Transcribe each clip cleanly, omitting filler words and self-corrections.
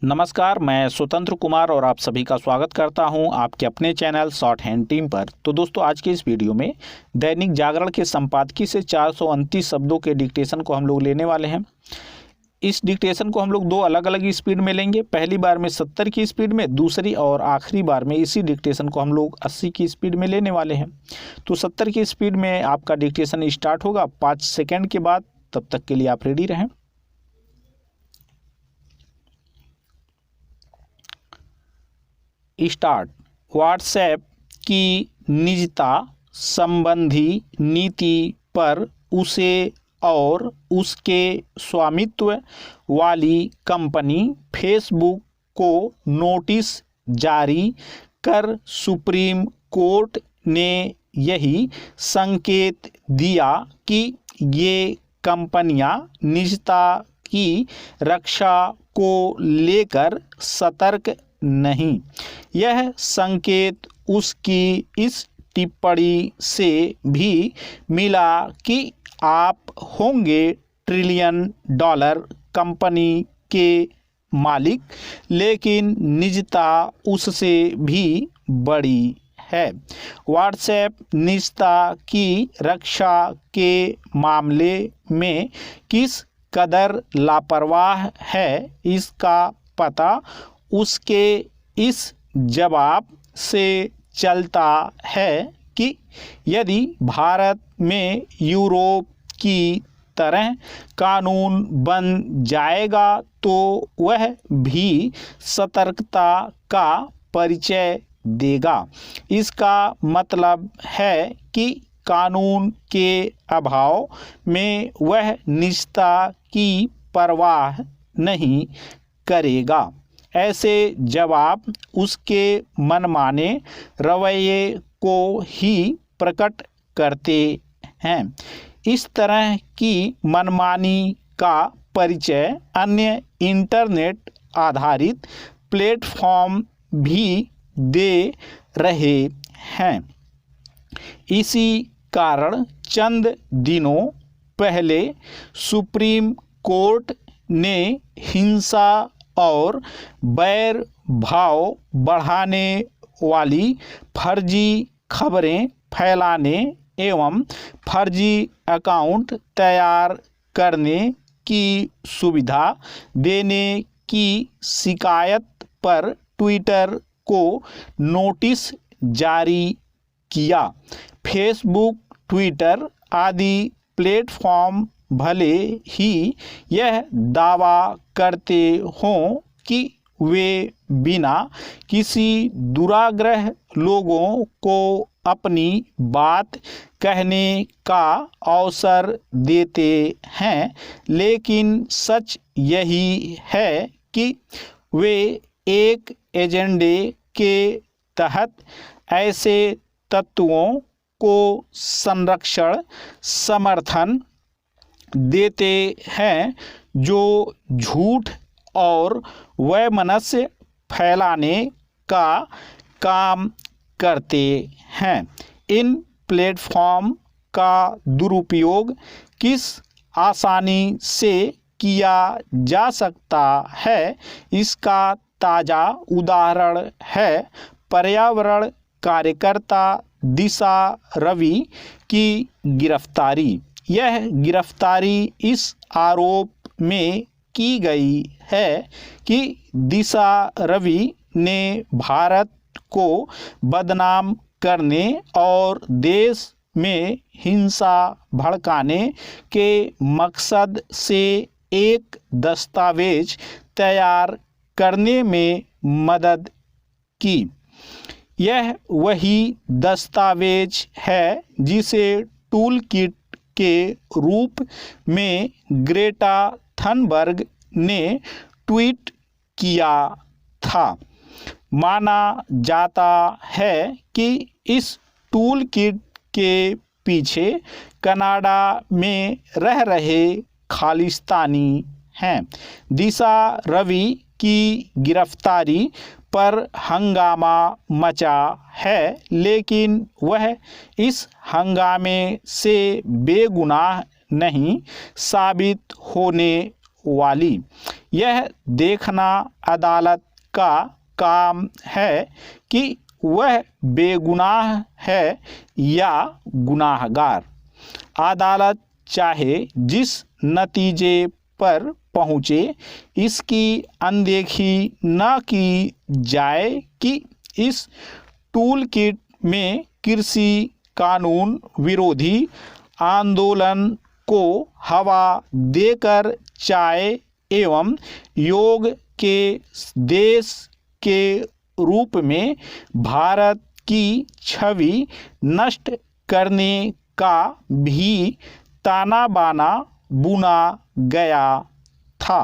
नमस्कार, मैं स्वतंत्र कुमार और आप सभी का स्वागत करता हूं आपके अपने चैनल शॉर्ट हैंड टीम पर। तो दोस्तों, आज की इस वीडियो में दैनिक जागरण के संपादकीय से 429 शब्दों के डिक्टेशन को हम लोग लेने वाले हैं। इस डिक्टेशन को हम लोग दो अलग अलग स्पीड में लेंगे। पहली बार में 70 की स्पीड में, दूसरी और आखिरी बार में इसी डिक्टेशन को हम लोग 80 की स्पीड में लेने वाले हैं। तो 70 की स्पीड में आपका डिक्टेशन स्टार्ट होगा 5 सेकेंड के बाद। तब तक के लिए आप रेडी रहें। स्टार्ट। व्हाट्सएप की निजता संबंधी नीति पर उसे और उसके स्वामित्व वाली कंपनी फेसबुक को नोटिस जारी कर सुप्रीम कोर्ट ने यही संकेत दिया कि ये कंपनियां निजता की रक्षा को लेकर सतर्क नहीं। यह संकेत उसकी इस टिप्पणी से भी मिला कि आप होंगे ट्रिलियन डॉलर कंपनी के मालिक, लेकिन निजता उससे भी बड़ी है। व्हाट्सएप निजता की रक्षा के मामले में किस कदर लापरवाह है, इसका पता उसके इस जवाब से चलता है कि यदि भारत में यूरोप की तरह कानून बन जाएगा तो वह भी सतर्कता का परिचय देगा। इसका मतलब है कि कानून के अभाव में वह निजता की परवाह नहीं करेगा। ऐसे जवाब उसके मनमाने रवैये को ही प्रकट करते हैं। इस तरह की मनमानी का परिचय अन्य इंटरनेट आधारित प्लेटफॉर्म भी दे रहे हैं। इसी कारण चंद दिनों पहले सुप्रीम कोर्ट ने हिंसा और बैर भाव बढ़ाने वाली फर्जी खबरें फैलाने एवं फर्जी अकाउंट तैयार करने की सुविधा देने की शिकायत पर ट्विटर को नोटिस जारी किया। फेसबुक, ट्विटर आदि प्लेटफॉर्म भले ही यह दावा करते हों कि वे बिना किसी दुराग्रह लोगों को अपनी बात कहने का अवसर देते हैं, लेकिन सच यही है कि वे एक एजेंडे के तहत ऐसे तत्वों को संरक्षण समर्थन देते हैं जो झूठ और वैमनस्य फैलाने का काम करते हैं। इन प्लेटफॉर्म का दुरुपयोग किस आसानी से किया जा सकता है, इसका ताज़ा उदाहरण है पर्यावरण कार्यकर्ता दिशा रवि की गिरफ्तारी। यह गिरफ्तारी इस आरोप में की गई है कि दिशा रवि ने भारत को बदनाम करने और देश में हिंसा भड़काने के मकसद से एक दस्तावेज तैयार करने में मदद की। यह वही दस्तावेज है जिसे टूल किट के रूप में ग्रेटा थनबर्ग ने ट्वीट किया था। माना जाता है कि इस टूल किट के पीछे कनाडा में रह रहे खालिस्तानी हैं। दिशा रवि की गिरफ्तारी पर हंगामा मचा है, लेकिन वह इस हंगामे से बेगुनाह नहीं साबित होने वाली। यह देखना अदालत का काम है कि वह बेगुनाह है या गुनाहगार। अदालत चाहे जिस नतीजे पर पहुँचे, इसकी अनदेखी न की जाए कि इस टूल किट में कृषि कानून विरोधी आंदोलन को हवा देकर चाय एवं योग के देश के रूप में भारत की छवि नष्ट करने का भी ताना बाना बुना गया था।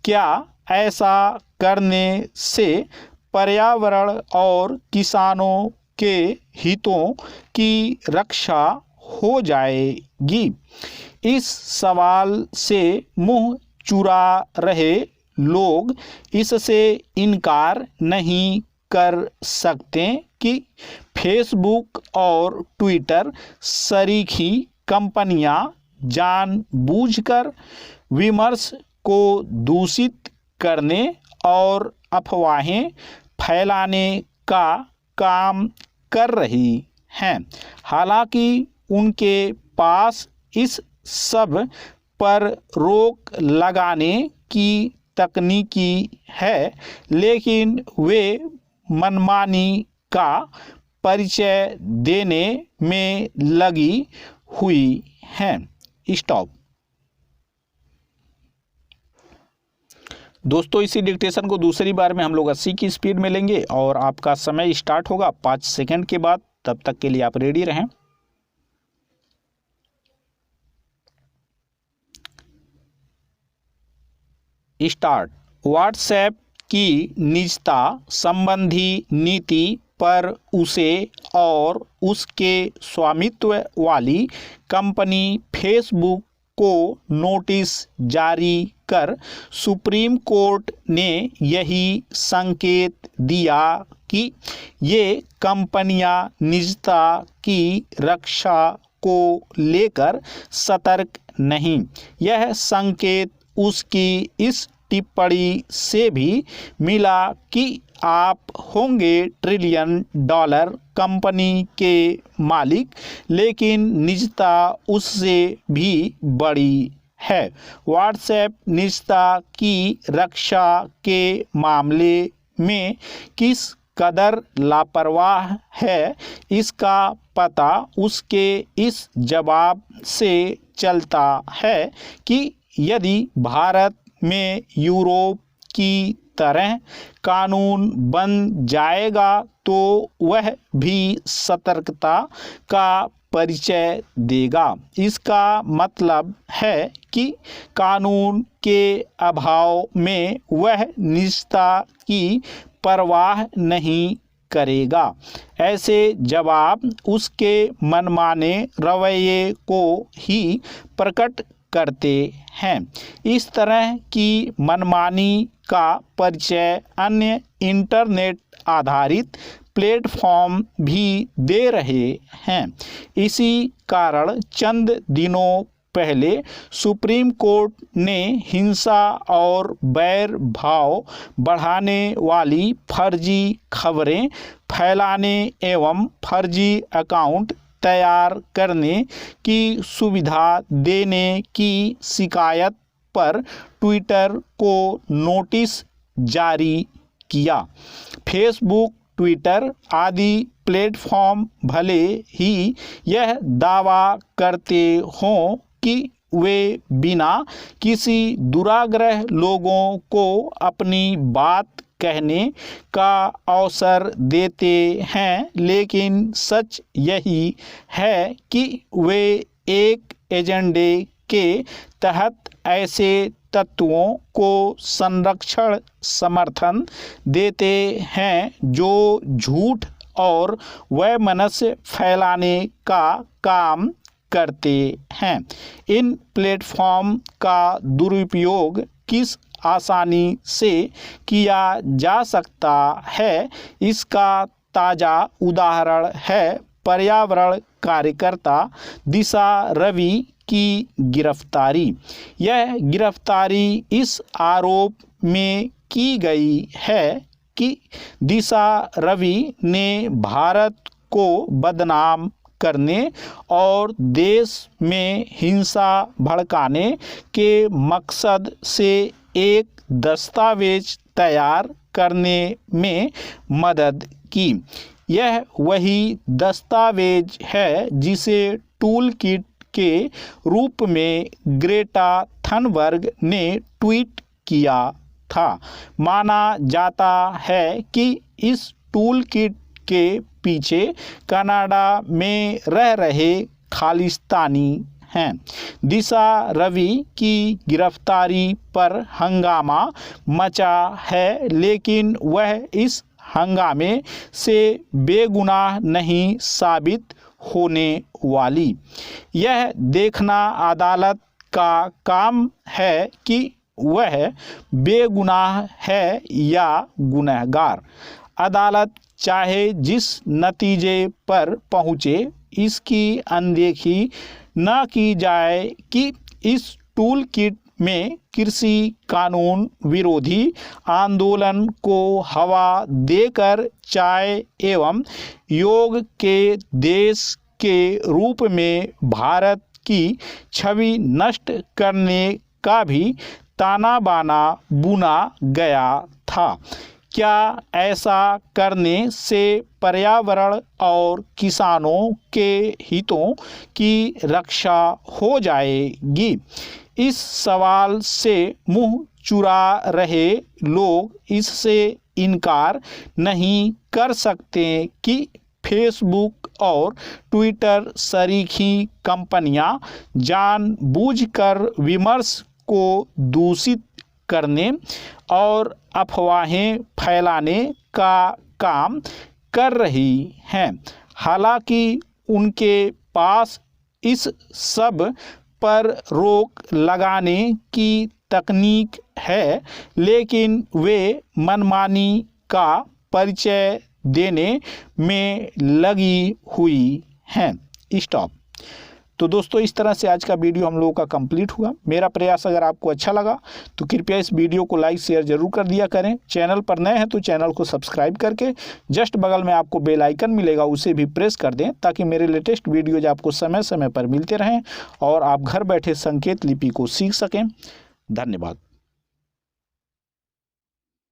क्या ऐसा करने से पर्यावरण और किसानों के हितों की रक्षा हो जाएगी? इस सवाल से मुंह चुरा रहे लोग इससे इनकार नहीं कर सकते कि फेसबुक और ट्विटर सरीखी कंपनियां जानबूझकर विमर्श को दूषित करने और अफवाहें फैलाने का काम कर रही हैं। हालांकि उनके पास इस सब पर रोक लगाने की तकनीकी है, लेकिन वे मनमानी का परिचय देने में लगी हुई हैं। स्टॉप। दोस्तों, इसी डिक्टेशन को दूसरी बार में हम लोग 80 की स्पीड में लेंगे और आपका समय स्टार्ट होगा 5 सेकंड के बाद। तब तक के लिए आप रेडी रहें। स्टार्ट। व्हाट्सएप की निजता संबंधी नीति पर उसे और उसके स्वामित्व वाली कंपनी फेसबुक को नोटिस जारी कर सुप्रीम कोर्ट ने यही संकेत दिया कि ये कंपनियां निजता की रक्षा को लेकर सतर्क नहीं। यह संकेत उसकी इस टिप्पणी से भी मिला कि आप होंगे ट्रिलियन डॉलर कंपनी के मालिक, लेकिन निजता उससे भी बड़ी है। व्हाट्सएप निजता की रक्षा के मामले में किस कदर लापरवाह है, इसका पता उसके इस जवाब से चलता है कि यदि भारत में यूरोप की तरह कानून बन जाएगा तो वह भी सतर्कता का परिचय देगा। इसका मतलब है कि कानून के अभाव में वह निजता की परवाह नहीं करेगा। ऐसे जवाब उसके मनमाने रवैये को ही प्रकट करते हैं। इस तरह की मनमानी का परिचय अन्य इंटरनेट आधारित प्लेटफॉर्म भी दे रहे हैं। इसी कारण चंद दिनों पहले सुप्रीम कोर्ट ने हिंसा और बैर भाव बढ़ाने वाली फर्जी खबरें फैलाने एवं फर्जी अकाउंट तैयार करने की सुविधा देने की शिकायत पर ट्विटर को नोटिस जारी किया। फेसबुक, ट्विटर आदि प्लेटफॉर्म भले ही यह दावा करते हों कि वे बिना किसी दुराग्रह लोगों को अपनी बात कहने का अवसर देते हैं, लेकिन सच यही है कि वे एक एजेंडे के तहत ऐसे तत्वों को संरक्षण समर्थन देते हैं जो झूठ और वैमनस्य फैलाने का काम करते हैं। इन प्लेटफॉर्म का दुरुपयोग किस आसानी से किया जा सकता है, इसका ताज़ा उदाहरण है पर्यावरण कार्यकर्ता दिशा रवि की गिरफ्तारी। यह गिरफ्तारी इस आरोप में की गई है कि दिशा रवि ने भारत को बदनाम करने और देश में हिंसा भड़काने के मकसद से एक दस्तावेज तैयार करने में मदद की। यह वही दस्तावेज है जिसे टूल किट के रूप में ग्रेटा थनबर्ग ने ट्वीट किया था। माना जाता है कि इस टूल किट के पीछे कनाडा में रह रहे खालिस्तानी हैं। दिशा रवि की गिरफ्तारी पर हंगामा मचा है, लेकिन वह इस हंगामे से बेगुनाह नहीं साबित होने वाली। यह देखना अदालत का काम है कि वह बेगुनाह है या गुनहगार। अदालत चाहे जिस नतीजे पर पहुँचे, इसकी अनदेखी न की जाए कि इस टूल किट में कृषि कानून विरोधी आंदोलन को हवा देकर चाय एवं योग के देश के रूप में भारत की छवि नष्ट करने का भी ताना बाना बुना गया था। क्या ऐसा करने से पर्यावरण और किसानों के हितों की रक्षा हो जाएगी? इस सवाल से मुंह चुरा रहे लोग इससे इनकार नहीं कर सकते कि फेसबुक और ट्विटर सरीखी कंपनियां जानबूझकर विमर्श को दूषित करने और अफवाहें फैलाने का काम कर रही हैं। हालांकि उनके पास इस सब पर रोक लगाने की तकनीक है, लेकिन वे मनमानी का परिचय देने में लगी हुई हैं। स्टॉप। तो दोस्तों, इस तरह से आज का वीडियो हम लोगों का कंप्लीट हुआ। मेरा प्रयास अगर आपको अच्छा लगा तो कृपया इस वीडियो को लाइक शेयर जरूर कर दिया करें। चैनल पर नए हैं तो चैनल को सब्सक्राइब करके जस्ट बगल में आपको बेल आइकन मिलेगा, उसे भी प्रेस कर दें ताकि मेरे लेटेस्ट वीडियोज आपको समय समय पर मिलते रहें और आप घर बैठे संकेत लिपि को सीख सकें। धन्यवाद।